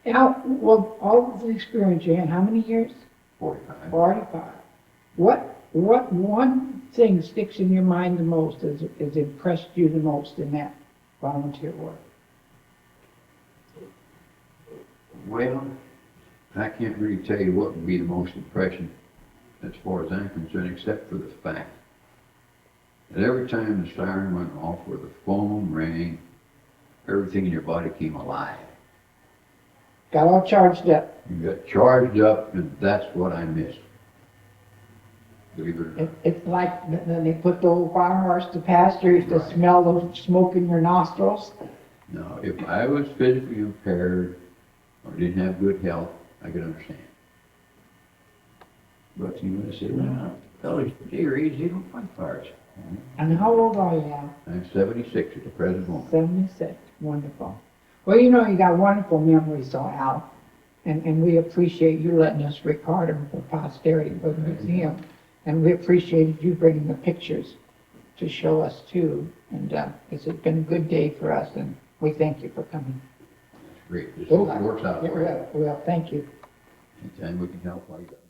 Al, well, all of the experience you had, how many years? 45. 45. What one thing sticks in your mind the most, has impressed you the most in that volunteer work? Well, I can't really tell you what would be the most impression as far as I'm concerned, except for the fact that every time the siren went off or the phone rang, everything in your body came alive. Got all charged up. You got charged up, and that's what I missed. Believe it or not. It's like, then they put the old fire horse to pasture, you used to Right. smell the smoke in your nostrils. Now, if I was physically impaired or didn't have good health, I could understand. But you know, I said, well, fellas, your age, they don't fight fires. And how old are you now? I'm 76 at the present moment. 76. Wonderful. Well, you know, you got wonderful memories, so Al, and we appreciate you letting us record them for posterity for the museum. And we appreciated you bringing the pictures to show us too. And it's been a good day for us, and we thank you for coming. It's great. This hope it works out for you. Well, thank you. Anytime we can help, why you got it.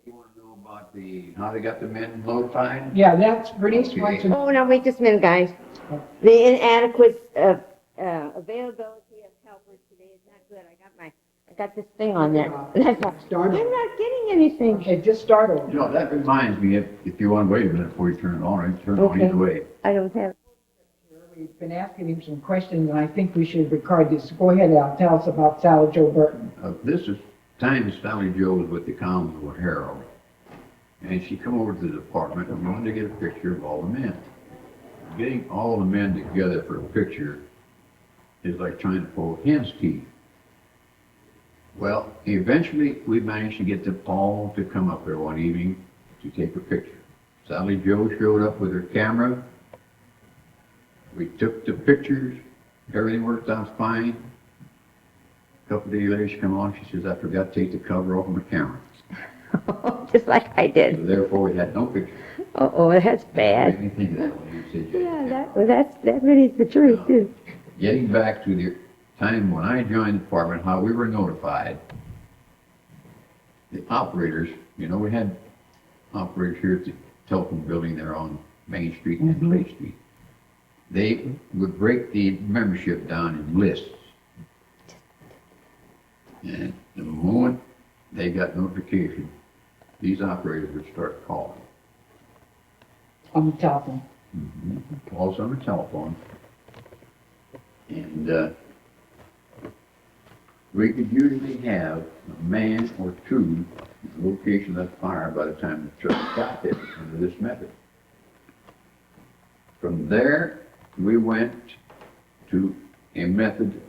You want to know about how they got the men notified? Yeah, that's Bernice Okay. wants to. Oh, now wait just a minute, guys. The inadequate availability of helpers today is not good. I got this thing on there. I'm Start. not getting anything. Okay, just start over. You know, that reminds me, if you want to wait a minute before you turn it on, I can turn it on Okay. either way. I don't have. We've been asking him some questions, and I think we should record this. Go ahead, Al, tell us about Sally Jo Burton. This is time Sally Joe was with the Collinsville Herald. And she come over to the department and wanted to get a picture of all the men. Getting all the men together for a picture is like trying to pull hen's teeth. Well, eventually we managed to get them all to come up there one evening to take a picture. Sally Joe showed up with her camera. We took the pictures. Everything worked out fine. A couple of days later, she come along. She says, "I forgot to take the cover off of my camera." Just like I So did. therefore, we had no picture. Oh, that's bad. Made me think of that when you said you had Yeah, a camera. that really is the truth too. Getting back to the time when I joined the department, how we were notified, the operators, you know, we had operators here at the telephone building there on Main Street and Clay Street. They would break the membership down in lists. And the moment they got notification, these operators would start calling. On the telephone. Calls on the telephone. And we could usually have a man or two at the location of the fire by the time the truck got there under this method. From there, we went to a method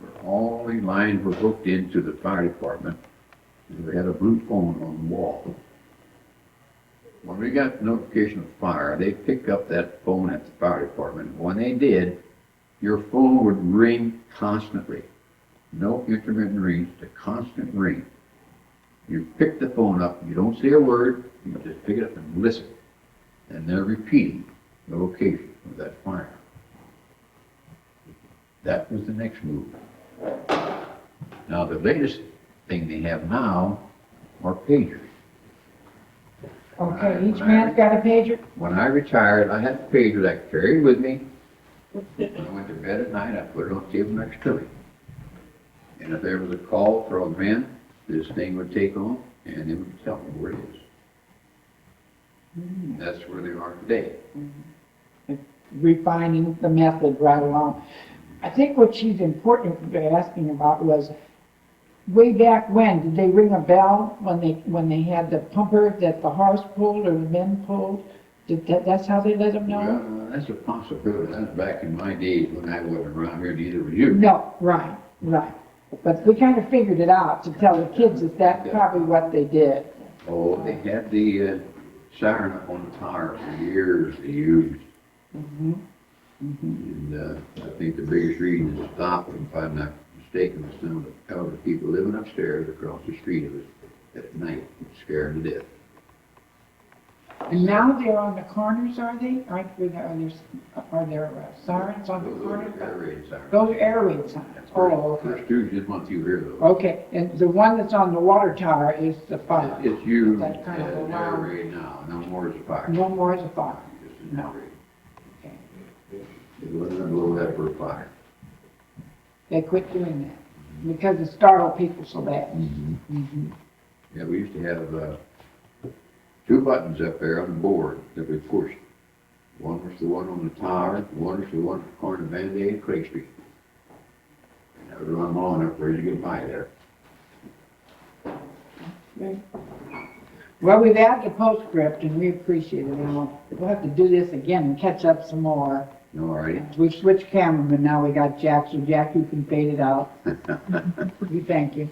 where all the lines were hooked into the fire department, and we had a blue phone on the wall. When we got notification of fire, they picked up that phone at the fire department. When they did, your phone would ring constantly. No intermittent rings, a constant ring. You pick the phone up, you don't say a word, you just pick it up and listen. And they're repeating the location of that fire. That was the next move. Now, the latest thing they have now are pagers. Okay, each man's got a pager? When I retired, I had a pager that I carried with me. When I went to bed at night, I put it on the table next to me. And if there was a call from a man, this thing would take on, and it would tell me where it is. That's where they are today. Refining the method right along. I think what she's important asking about was, way back when, did they ring a bell when they had the pumper that the horse pulled or the men pulled? That's how they let them know? Well, that's a possibility. That was back in my days when I wasn't around here, neither was you. No, right. But we kind of figured it out to tell the kids that that's probably what they did. Oh, they had the siren up on the tower for years they used. And I think the biggest reason to stop them, if I'm not mistaken, was some of the elder people living upstairs across the street of us at night, scared to death. And now they're on the corners, are they? Are there sirens on the Those corners? are air raid sirens. Those are air raid signs. That's Oh, first okay. Tuesday this month you hear those. Okay, and the one that's on the water tower is the fire. It's used That as kind of an air alarm. raid now, no more as a fire. No more is a fire. Just an air No. raid. Okay. They wouldn't blow that for a fire. They quit doing that because it startled people so bad. Yeah, we used to have two buttons up there on the board that we pushed. One was the one on the tower, one was the one at the corner of Van Day and Craig Street. And I would run long enough for you to get by there. Well, we've added the postscript and we appreciate it, Al. We'll have to do this again and catch up some more. All righty. We've switched cameramen, now we got Jack, so Jack, you can fade it out. We thank you.